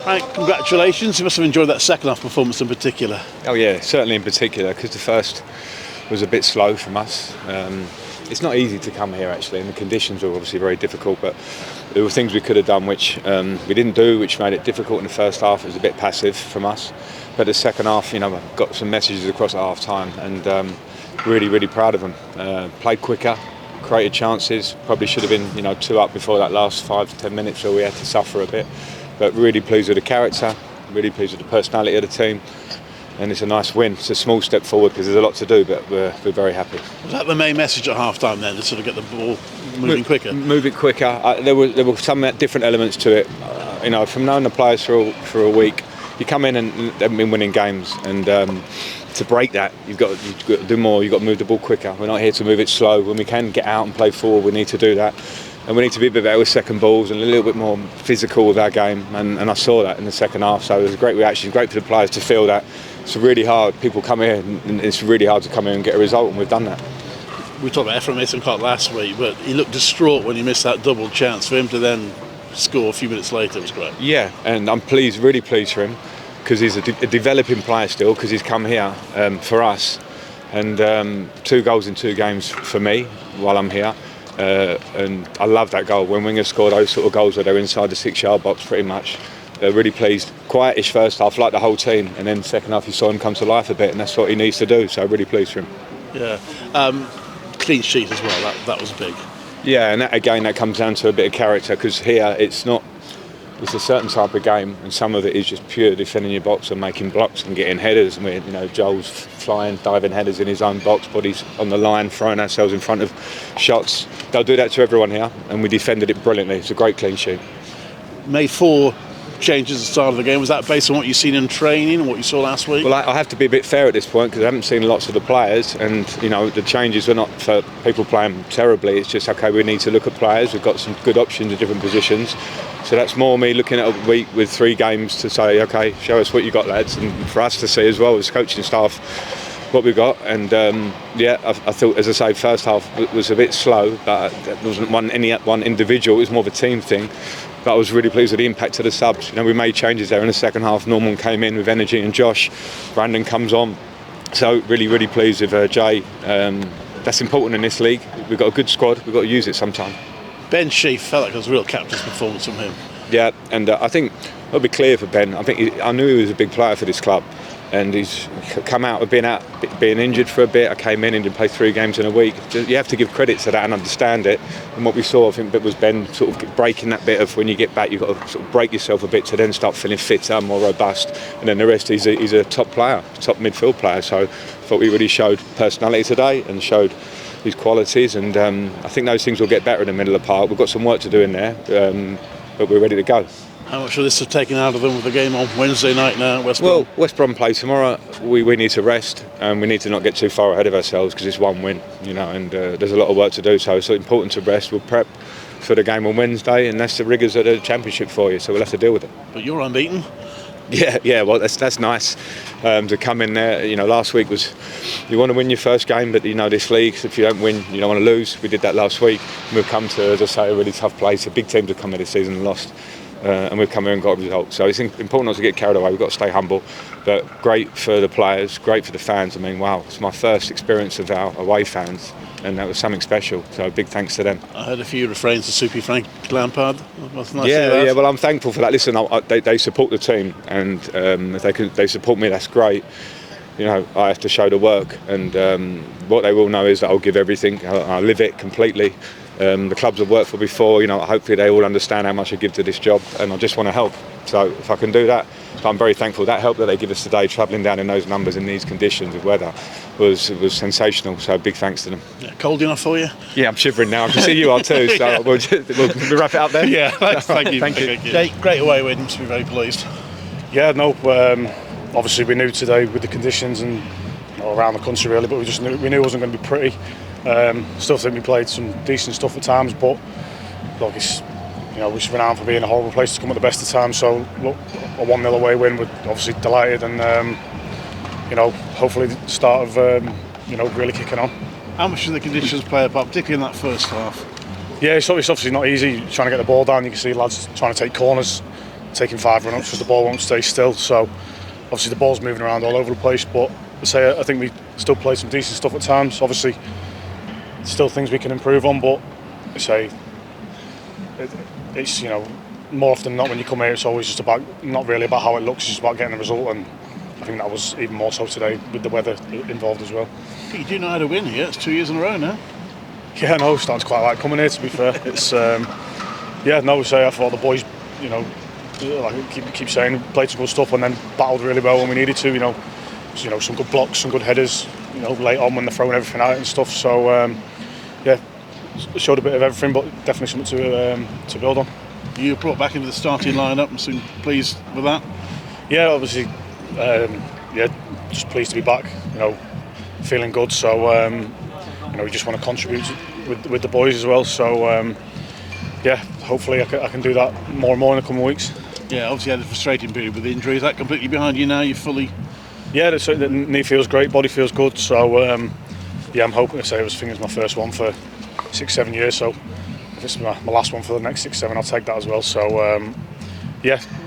Frank, congratulations. You must have enjoyed that second half performance in particular. Oh yeah, certainly in particular, because the first was a bit slow from us. It's not easy to come here actually, and the conditions were obviously very difficult, but there were things we could have done which we didn't do, which made it difficult in the first half. It was a bit passive from us. But the second half, I got some messages across at half time, and really proud of them. Played quicker, created chances, probably should have been 2 up before that last 5 to 10 minutes where we had to suffer a bit. But really pleased with the character, really pleased with the personality of the team, and it's a nice win. It's a small step forward because there's a lot to do, but we're very happy. Was that the main message at half-time then, to sort of get the ball moving quicker? Move it quicker. There were some different elements to it. From knowing the players for a week, you come in and they've been winning games, and to break that, you've got to do more. You've got to move the ball quicker. We're not here to move it slow. When we can get out and play forward, we need to do that. And we need to be a bit better with second balls and a little bit more physical with our game. And I saw that in the second half. So it was a great reaction. Great for the players to feel that. It's really hard. People come here and it's really hard to come here and get a result, and we've done that. We talked about Ephraim Mason-Clark last week, but he looked distraught when he missed that double chance. For him to then score a few minutes later was great. Yeah, and I'm really pleased for him, because he's a developing player still, because he's come here for us. And 2 goals in 2 games for me while I'm here. And I love that goal. When wingers score those sort of goals where they're inside the 6-yard box pretty much, they're really pleased. Quietish first half, like the whole team, and then second half you saw him come to life a bit, and that's what he needs to do, so really pleased for him. Yeah, clean sheet as well, that was big. Yeah, and that comes down to a bit of character, because here it's a certain type of game, and some of it is just pure defending your box and making blocks and getting headers. And Joel's flying, diving headers in his own box, bodies on the line, throwing ourselves in front of shots. They'll do that to everyone here, and we defended it brilliantly. It's a great clean sheet. Made 4 changes at the start of the game. Was that based on what you've seen in training and what you saw last week? Well, I have to be a bit fair at this point, because I haven't seen lots of the players, and the changes were not for people playing terribly. It's just, okay, we need to look at players. We've got some good options in different positions, so that's more me looking at a week with 3 games to say, okay, show us what you got, lads, and for us to see as well as coaching staff what we got. And I thought, as I say, first half was a bit slow, but there wasn't one individual. It was more of a team thing. But I was really pleased with the impact of the subs. We made changes there in the second half. Norman came in with energy, and Josh, Brandon comes on. So really pleased with Jay. That's important in this league. We've got a good squad. We've got to use it sometime. Ben Sheaf felt like it was a real captain's performance from him. Yeah, and I think it'll be clear for Ben. I knew he was a big player for this club, and he's come out of being injured for a bit. I came in and did play 3 games in a week. You have to give credit to that and understand it. And what we saw, I think, was Ben sort of breaking that bit of, when you get back, you've got to sort of break yourself a bit to then start feeling fitter, more robust. And then the rest, he's a top player, top midfield player. So I thought we really showed personality today and showed his qualities. And I think those things will get better in the middle of the park. We've got some work to do in there, but we're ready to go. How much of this have taken out of them with the game on Wednesday night now at West Brom? Well, West Brom play tomorrow. We need to rest, and we need to not get too far ahead of ourselves, because it's 1 win, and there's a lot of work to do. So it's important to rest. We'll prep for the game on Wednesday, and that's the rigours of the Championship for you. So we'll have to deal with it. But you're unbeaten. Yeah. Well, that's nice to come in there. Last week was, you want to win your first game, but this league, if you don't win, you don't want to lose. We did that last week. And we've come to, as I say, a really tough place. A big team to come here this season and lost. And we've come here and got a result. So it's important not to get carried away. We've got to stay humble. But great for the players, great for the fans. Wow, it's my first experience of our away fans, and that was something special. So big thanks to them. I heard a few refrains to Soupy Frank Lampard. Nice. Yeah. Well, I'm thankful for that. Listen, they support the team, and if they support me, that's great. I have to show the work, and what they will know is that I'll give everything. I live it completely. The clubs I've worked for before, hopefully they all understand how much I give to this job, and I just want to help. So if I can do that, I'm very thankful. That help that they give us today, travelling down in those numbers in these conditions of weather, was sensational. So big thanks to them. Yeah, cold enough for you? Yeah, I'm shivering now. I can see you are too. So Yeah. we'll wrap it up there. Yeah, thank you. Thank you. Jake, great away win. Must be very pleased. Yeah, no. Obviously, we knew today with the conditions and around the country really, but we knew it wasn't going to be pretty. Still think we played some decent stuff at times, but look, it's we're renowned for being a horrible place to come at the best of times. So look, a 1-0 away win, we're obviously delighted, and hopefully the start of really kicking on. How much do the conditions play a part, particularly in that first half? Yeah, it's obviously not easy trying to get the ball down. You can see lads trying to take corners. taking 5 run-ups because the ball won't stay still. So obviously the ball's moving around all over the place, but I think we still play some decent stuff at times. Obviously, still things we can improve on, but it's more often than not when you come here, it's always just about not really about how it looks, it's just about getting the result, and I think that was even more so today with the weather involved as well. You do know how to win here. It's 2 years in a row now. Yeah, no, starting to quite like coming here. To be fair, it's I thought the boys, like I keep saying, played some good stuff and then battled really well when we needed to. Some good blocks, some good headers. Late on when they're throwing everything out and stuff. So showed a bit of everything, but definitely something to build on. You were brought back into the starting lineup and seem pleased with that. Yeah, obviously, just pleased to be back. Feeling good. So we just want to contribute with the boys as well. So hopefully I can do that more and more in the coming weeks. Yeah, obviously had a frustrating period with injury. Is that completely behind you now? You're fully. Yeah, the knee feels great, body feels good. So I'm hoping to say I think it's my first one for 6-7 years. So if it's my last one for the next 6-7, I'll take that as well. So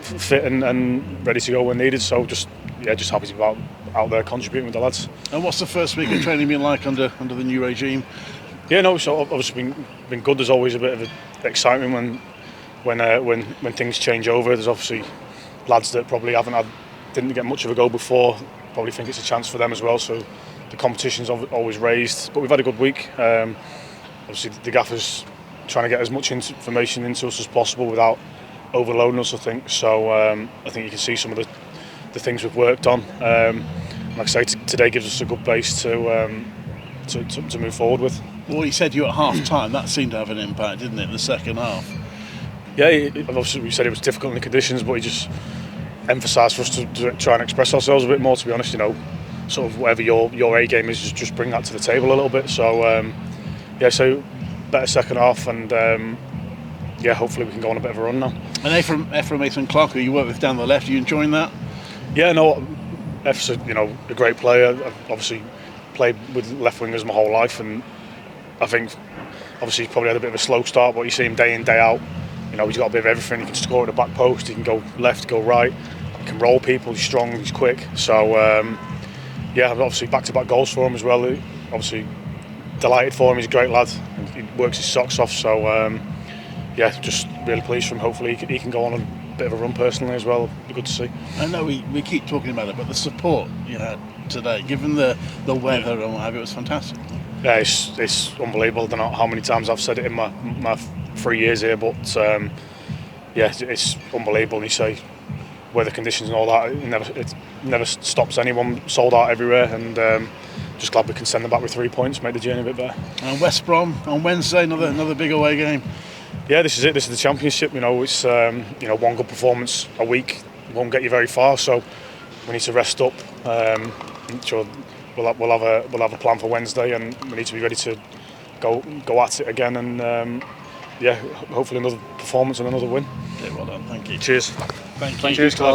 fit and ready to go when needed. So just happy to be out there contributing with the lads. And what's the first week of training been like under the new regime? Yeah, no, so obviously been good. There's always a bit of excitement when things change over. There's obviously lads that probably didn't get much of a go before. Probably think it's a chance for them as well. So the competition's always raised. But we've had a good week. Obviously the gaffer's trying to get as much information into us as possible without overloading us, I think. So I think you can see some of the things we've worked on. Like I say, today gives us a good base to move forward with. Well, he said you at half time. That seemed to have an impact, didn't it, in the second half? Yeah, obviously we said it was difficult in the conditions, but he just emphasised for us to try and express ourselves a bit more. To be honest, sort of whatever your A game is, just bring that to the table a little bit. So so better second half, and hopefully we can go on a bit of a run now. And Ephraim Mason-Clark, who you work with down the left, are you enjoying that? Yeah, no, F's a great player. I've obviously played with left wingers my whole life, and I think obviously he's probably had a bit of a slow start, but you see him day in, day out. He's got a bit of everything. He can score at the back post, he can go left, go right, he can roll people, he's strong, he's quick. So obviously back-to-back goals for him as well. Obviously delighted for him, he's a great lad. He works his socks off, so just really pleased for him. Hopefully he can go on a bit of a run personally as well. It'll be good to see. I know we keep talking about it, but the support you had today, given the weather and what have you, it was fantastic. Yeah, it's unbelievable. I don't know how many times I've said it in my 3 years here, but it's unbelievable. And you say weather conditions and all that, it never stops anyone. Sold out everywhere, and just glad we can send them back with 3 points, make the journey a bit better. And West Brom on Wednesday, another big away game. Yeah, this is it. This is the championship. It's one good performance a week won't get you very far. So we need to rest up. I'm sure we'll have a plan for Wednesday, and we need to be ready to go at it again. And hopefully another performance and another win. Yeah, well done. Thank you. Cheers. Thank you. Cheers, Clive.